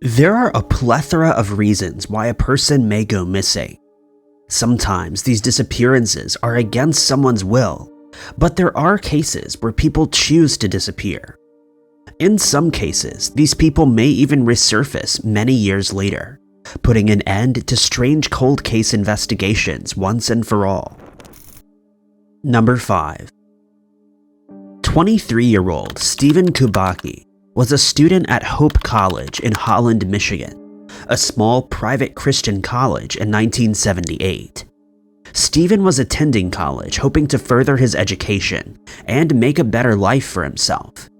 There are a plethora of reasons why a person may go missing. Sometimes these disappearances are against someone's will, but there are cases where people choose to disappear. In some cases, these people may even resurface many years later, putting an end to strange cold case investigations once and for all. Number 5. 23-year-old Stephen Kubaki was a student at Hope College in Holland, Michigan, a small private Christian college in 1978. Stephen was attending college hoping to further his education and make a better life for himself.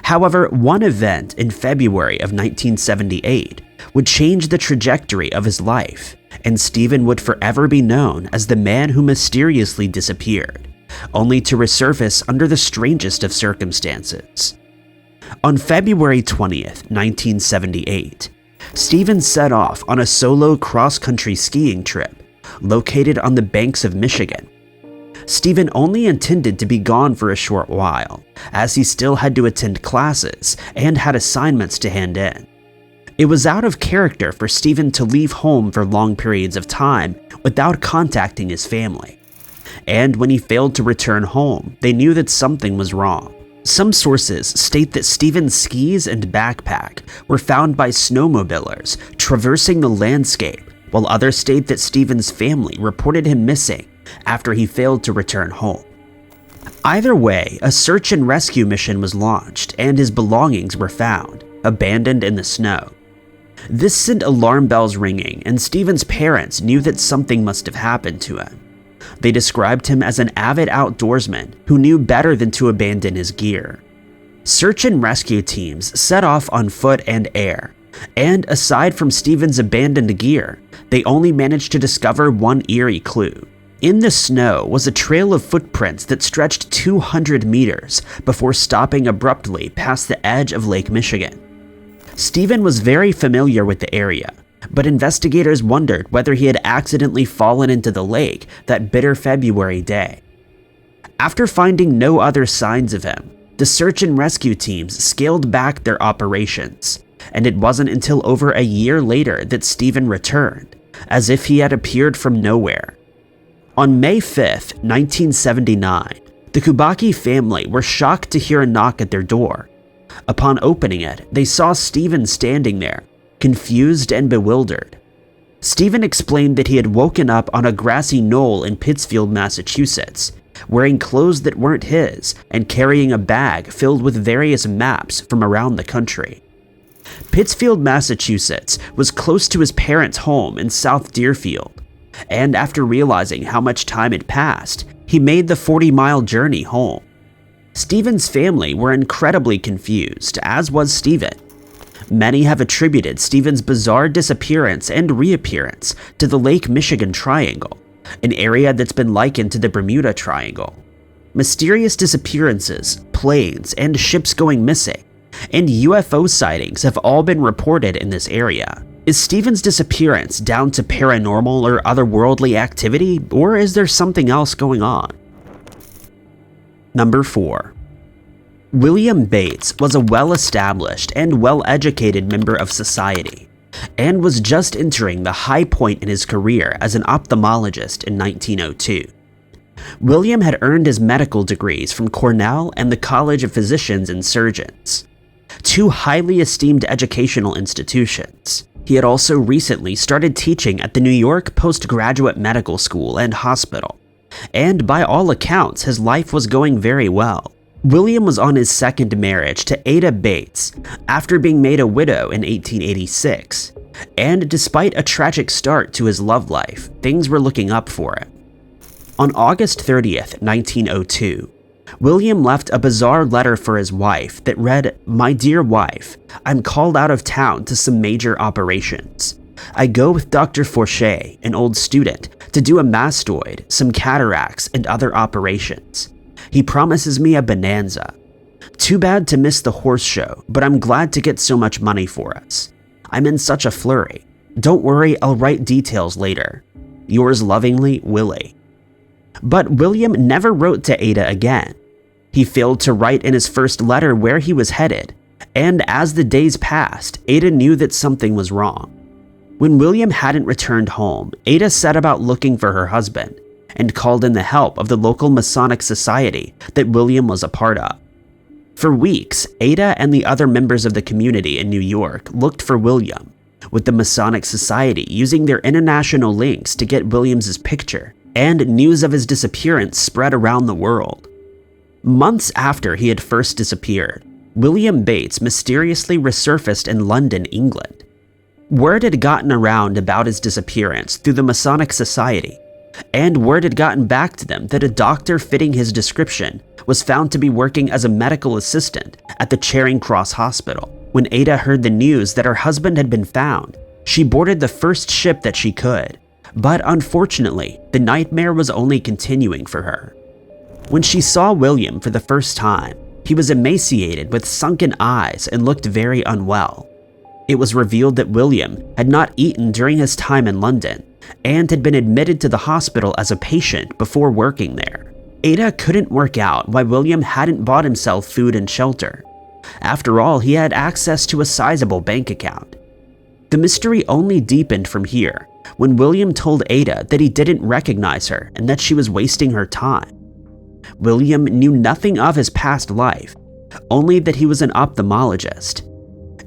However, one event in February of 1978 would change the trajectory of his life, and Stephen would forever be known as the man who mysteriously disappeared, only to resurface under the strangest of circumstances. On February 20th, 1978, Stephen set off on a solo cross-country skiing trip located on the banks of Michigan. Stephen only intended to be gone for a short while, as he still had to attend classes and had assignments to hand in. It was out of character for Stephen to leave home for long periods of time without contacting his family. And when he failed to return home, they knew that something was wrong. Some sources state that Stephen's skis and backpack were found by snowmobilers traversing the landscape, while others state that Stephen's family reported him missing after he failed to return home. Either way, a search and rescue mission was launched and his belongings were found, abandoned in the snow. This sent alarm bells ringing, and Stephen's parents knew that something must have happened to him. They described him as an avid outdoorsman who knew better than to abandon his gear. Search and rescue teams set off on foot and air, and aside from Stephen's abandoned gear, they only managed to discover one eerie clue. In the snow was a trail of footprints that stretched 200 meters before stopping abruptly past the edge of Lake Michigan. Stephen was very familiar with the area, but investigators wondered whether he had accidentally fallen into the lake that bitter February day. After finding no other signs of him, the search and rescue teams scaled back their operations, and it wasn't until over a year later that Stephen returned, as if he had appeared from nowhere. On May 5th, 1979, the Kubaki family were shocked to hear a knock at their door. Upon opening it, they saw Stephen standing there, confused and bewildered. Stephen explained that he had woken up on a grassy knoll in Pittsfield, Massachusetts, wearing clothes that weren't his and carrying a bag filled with various maps from around the country. Pittsfield, Massachusetts was close to his parents' home in South Deerfield, and after realizing how much time had passed, he made the 40-mile journey home. Stephen's family were incredibly confused, as was Stephen. Many have attributed Stephen's bizarre disappearance and reappearance to the Lake Michigan Triangle, an area that's been likened to the Bermuda Triangle. Mysterious disappearances, planes, and ships going missing, and UFO sightings have all been reported in this area. Is Stephen's disappearance down to paranormal or otherworldly activity, or is there something else going on? Number 4. William Bates was a well-established and well-educated member of society, and was just entering the high point in his career as an ophthalmologist in 1902. William had earned his medical degrees from Cornell and the College of Physicians and Surgeons, two highly esteemed educational institutions. He had also recently started teaching at the New York Postgraduate Medical School and Hospital, and by all accounts, his life was going very well. William was on his second marriage to Ada Bates after being made a widow in 1886, and despite a tragic start to his love life, things were looking up for him. On August 30th, 1902, William left a bizarre letter for his wife that read, "My dear wife, I'm called out of town to some major operations. I go with Dr. Forche, an old student, to do a mastoid, some cataracts, and other operations. He promises me a bonanza. Too bad to miss the horse show, but I'm glad to get so much money for us. I'm in such a flurry. Don't worry, I'll write details later. Yours lovingly, Willie." But William never wrote to Ada again. He failed to write in his first letter where he was headed, and as the days passed, Ada knew that something was wrong. When William hadn't returned home, Ada set about looking for her husband and called in the help of the local Masonic society that William was a part of. For weeks, Ada and the other members of the community in New York looked for William, with the Masonic Society using their international links to get William's picture, and news of his disappearance spread around the world. Months after he had first disappeared, William Bates mysteriously resurfaced in London, England. Word had gotten around about his disappearance through the Masonic Society, and word had gotten back to them that a doctor fitting his description was found to be working as a medical assistant at the Charing Cross Hospital. When Ada heard the news that her husband had been found, she boarded the first ship that she could, but unfortunately, the nightmare was only continuing for her. When she saw William for the first time, he was emaciated with sunken eyes and looked very unwell. It was revealed that William had not eaten during his time in London and had been admitted to the hospital as a patient before working there. Ada couldn't work out why William hadn't bought himself food and shelter. After all, he had access to a sizable bank account. The mystery only deepened from here when William told Ada that he didn't recognize her and that she was wasting her time. William knew nothing of his past life, only that he was an ophthalmologist.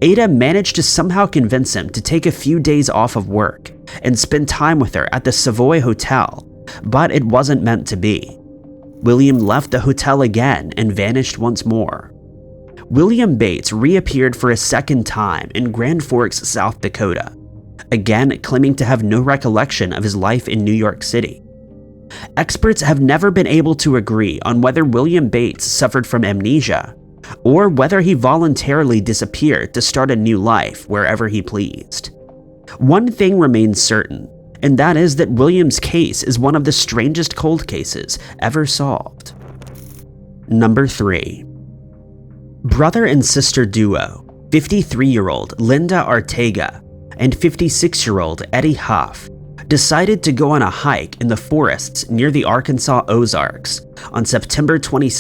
Ada managed to somehow convince him to take a few days off of work and spend time with her at the Savoy Hotel, but it wasn't meant to be. William left the hotel again and vanished once more. William Bates reappeared for a second time in Grand Forks, South Dakota, again claiming to have no recollection of his life in New York City. Experts have never been able to agree on whether William Bates suffered from amnesia or whether he voluntarily disappeared to start a new life wherever he pleased. One thing remains certain, and that is that William's case is one of the strangest cold cases ever solved. Number 3. Brother and sister duo, 53-year-old Linda Arteaga and 56-year-old Eddie Huff, decided to go on a hike in the forests near the Arkansas Ozarks on September 22,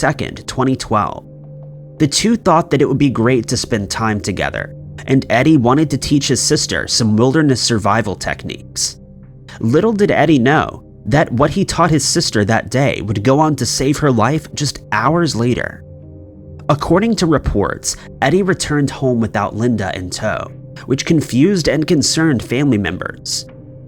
2012. The two thought that it would be great to spend time together, and Eddie wanted to teach his sister some wilderness survival techniques. Little did Eddie know that what he taught his sister that day would go on to save her life just hours later. According to reports, Eddie returned home without Linda in tow, which confused and concerned family members.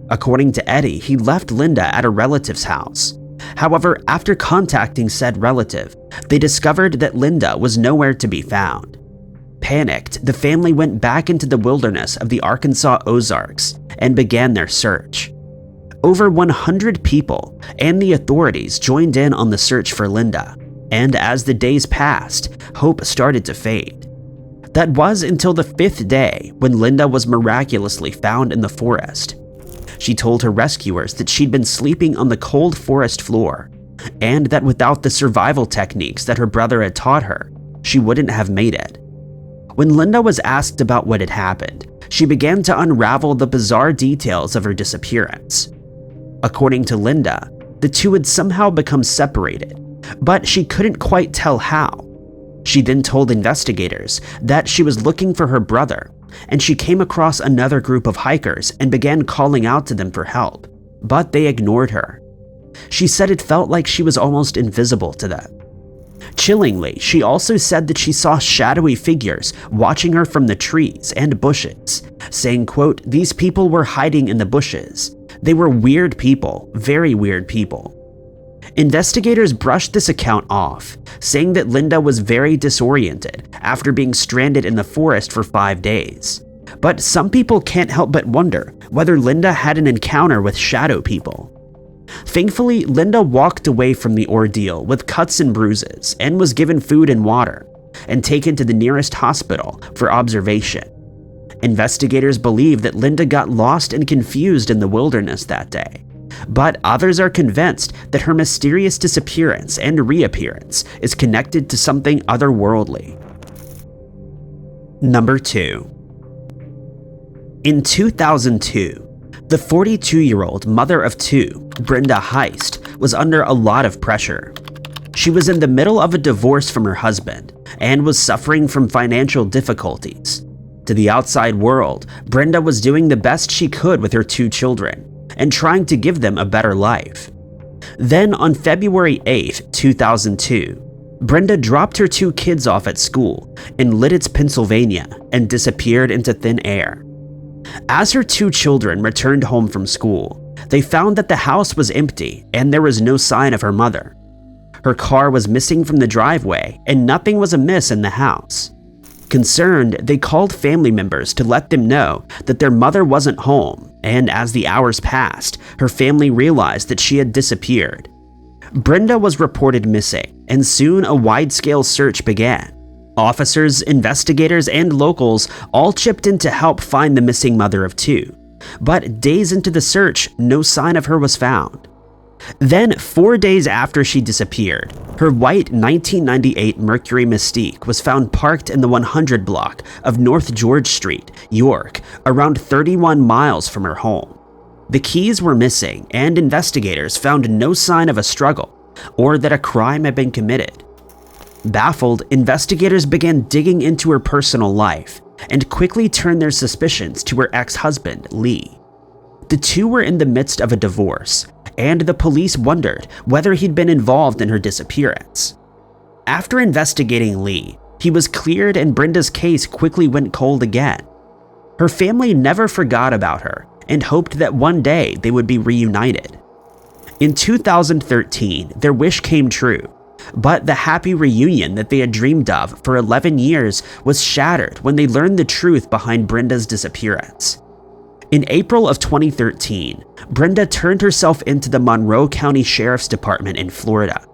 According to Eddie, he left Linda at a relative's house. However, after contacting said relative, they discovered that Linda was nowhere to be found. Panicked, the family went back into the wilderness of the Arkansas Ozarks and began their search. Over 100 people and the authorities joined in on the search for Linda, and as the days passed, hope started to fade. That was until the 5th day when Linda was miraculously found in the forest. She told her rescuers that she'd been sleeping on the cold forest floor, and that without the survival techniques that her brother had taught her, she wouldn't have made it. When Linda was asked about what had happened, she began to unravel the bizarre details of her disappearance. According to Linda, the two had somehow become separated, but she couldn't quite tell how. She then told investigators that she was looking for her brother, and she came across another group of hikers and began calling out to them for help, but they ignored her. She said it felt like she was almost invisible to them. Chillingly, she also said that she saw shadowy figures watching her from the trees and bushes, saying, quote, "These people were hiding in the bushes. They were weird people, very weird people." Investigators brushed this account off, saying that Linda was very disoriented after being stranded in the forest for 5 days. But some people can't help but wonder whether Linda had an encounter with shadow people. Thankfully, Linda walked away from the ordeal with cuts and bruises and was given food and water and taken to the nearest hospital for observation. Investigators believe that Linda got lost and confused in the wilderness that day, but others are convinced that her mysterious disappearance and reappearance is connected to something otherworldly. Number 2. In 2002, the 42-year-old mother of two, Brenda Heist, was under a lot of pressure. She was in the middle of a divorce from her husband and was suffering from financial difficulties. To the outside world, Brenda was doing the best she could with her 2 children and trying to give them a better life. Then on February 8, 2002, Brenda dropped her 2 kids off at school in Lititz, Pennsylvania, and disappeared into thin air. As her 2 children returned home from school, they found that the house was empty and there was no sign of her mother. Her car was missing from the driveway and nothing was amiss in the house. Concerned, they called family members to let them know that their mother wasn't home, and as the hours passed, her family realized that she had disappeared. Brenda was reported missing, and soon a wide-scale search began. Officers, investigators, and locals all chipped in to help find the missing mother of 2. But days into the search, no sign of her was found. Then, 4 days after she disappeared, her white 1998 Mercury Mystique was found parked in the 100 block of North George Street, York, around 31 miles from her home. The keys were missing, and investigators found no sign of a struggle or that a crime had been committed. Baffled, investigators began digging into her personal life and quickly turned their suspicions to her ex-husband, Lee. The 2 were in the midst of a divorce, and the police wondered whether he'd been involved in her disappearance. After investigating Lee, he was cleared and Brenda's case quickly went cold again. Her family never forgot about her and hoped that one day they would be reunited. In 2013, their wish came true, but the happy reunion that they had dreamed of for 11 years was shattered when they learned the truth behind Brenda's disappearance. In April of 2013, Brenda turned herself into the Monroe County Sheriff's Department in Florida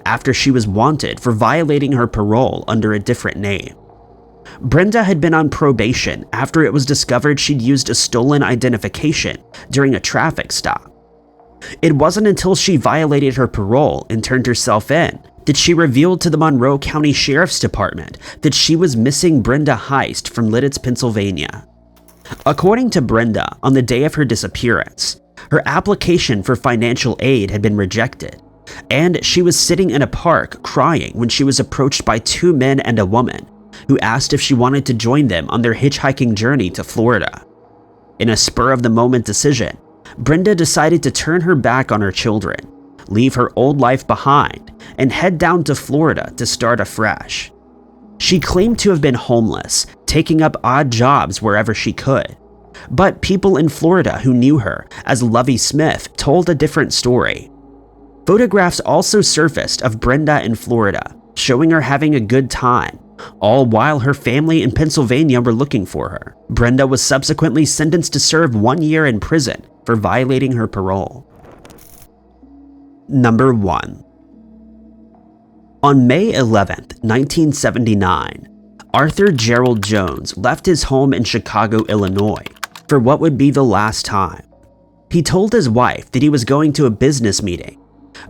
after she was wanted for violating her parole under a different name. Brenda had been on probation after it was discovered she'd used a stolen identification during a traffic stop. It wasn't until she violated her parole and turned herself in that she revealed to the Monroe County Sheriff's Department that she was missing Brenda Heist from Lititz, Pennsylvania. According to Brenda, on the day of her disappearance, her application for financial aid had been rejected, and she was sitting in a park crying when she was approached by 2 men and a woman who asked if she wanted to join them on their hitchhiking journey to Florida. In a spur-of-the-moment decision, Brenda decided to turn her back on her children, leave her old life behind, and head down to Florida to start afresh. She claimed to have been homeless, taking up odd jobs wherever she could. But people in Florida who knew her as Lovey Smith told a different story. Photographs also surfaced of Brenda in Florida, showing her having a good time, all while her family in Pennsylvania were looking for her. Brenda was subsequently sentenced to serve 1 year in prison for violating her parole. Number 1. On May 11, 1979, Arthur Gerald Jones left his home in Chicago, Illinois, for what would be the last time. He told his wife that he was going to a business meeting,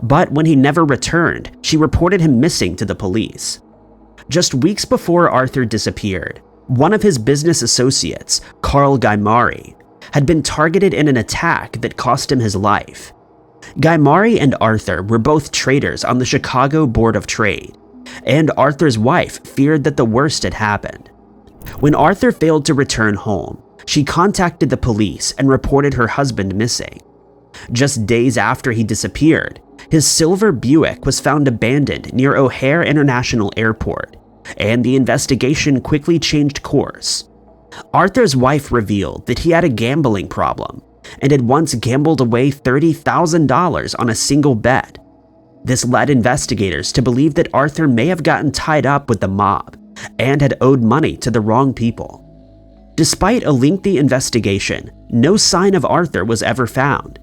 but when he never returned, she reported him missing to the police. Just weeks before Arthur disappeared, one of his business associates, Carl Gaimari, had been targeted in an attack that cost him his life. Gaimari and Arthur were both traders on the Chicago Board of Trade, and Arthur's wife feared that the worst had happened. When Arthur failed to return home, she contacted the police and reported her husband missing. Just days after he disappeared, his silver Buick was found abandoned near O'Hare International Airport, and the investigation quickly changed course. Arthur's wife revealed that he had a gambling problem and had once gambled away $30,000 on a single bet. This led investigators to believe that Arthur may have gotten tied up with the mob and had owed money to the wrong people. Despite a lengthy investigation, no sign of Arthur was ever found,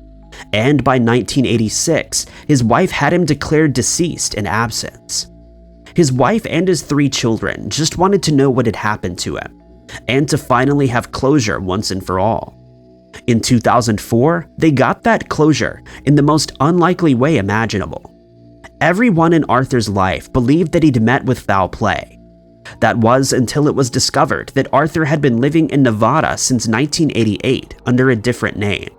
and by 1986, his wife had him declared deceased in absence. His wife and his 3 children just wanted to know what had happened to him, and to finally have closure once and for all. In 2004, they got that closure in the most unlikely way imaginable. Everyone in Arthur's life believed that he'd met with foul play. That was until it was discovered that Arthur had been living in Nevada since 1988 under a different name.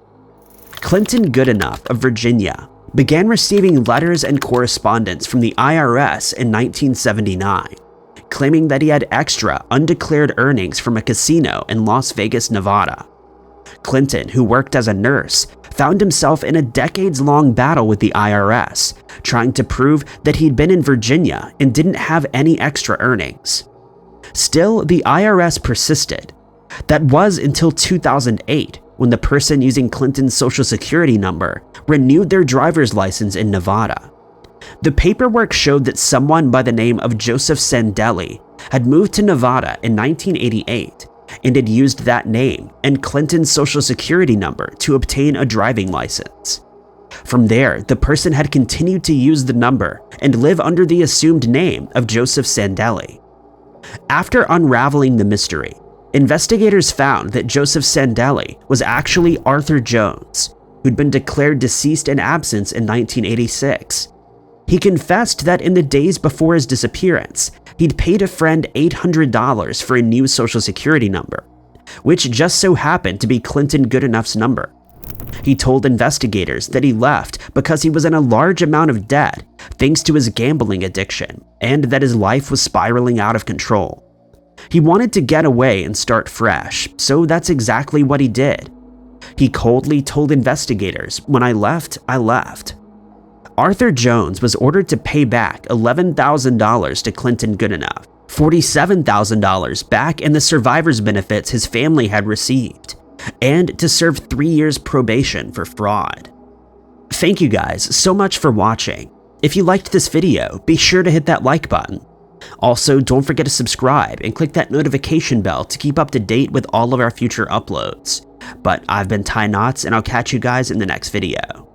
Clinton Goodenough of Virginia began receiving letters and correspondence from the IRS in 1979, claiming that he had extra undeclared earnings from a casino in Las Vegas, Nevada. Clinton, who worked as a nurse, found himself in a decades-long battle with the IRS, trying to prove that he'd been in Virginia and didn't have any extra earnings. Still, the IRS persisted. That was until 2008, when the person using Clinton's social security number renewed their driver's license in Nevada. The paperwork showed that someone by the name of Joseph Sandelli had moved to Nevada in 1988 and had used that name and Clinton's social security number to obtain a driving license. From there, the person had continued to use the number and live under the assumed name of Joseph Sandelli. After unraveling the mystery, investigators found that Joseph Sandelli was actually Arthur Jones, who'd been declared deceased in absence in 1986. He confessed that in the days before his disappearance, he'd paid a friend $800 for a new social security number, which just so happened to be Clinton Goodenough's number. He told investigators that he left because he was in a large amount of debt thanks to his gambling addiction and that his life was spiraling out of control. He wanted to get away and start fresh, so that's exactly what he did. He coldly told investigators, "When I left, I left." Arthur Jones was ordered to pay back $11,000 to Clinton Goodenough, $47,000 back in the survivor's benefits his family had received, and to serve 3 years probation for fraud. Thank you guys so much for watching. If you liked this video, be sure to hit that like button. Also, don't forget to subscribe and click that notification bell to keep up to date with all of our future uploads. But I've been Ty Knots, and I'll catch you guys in the next video.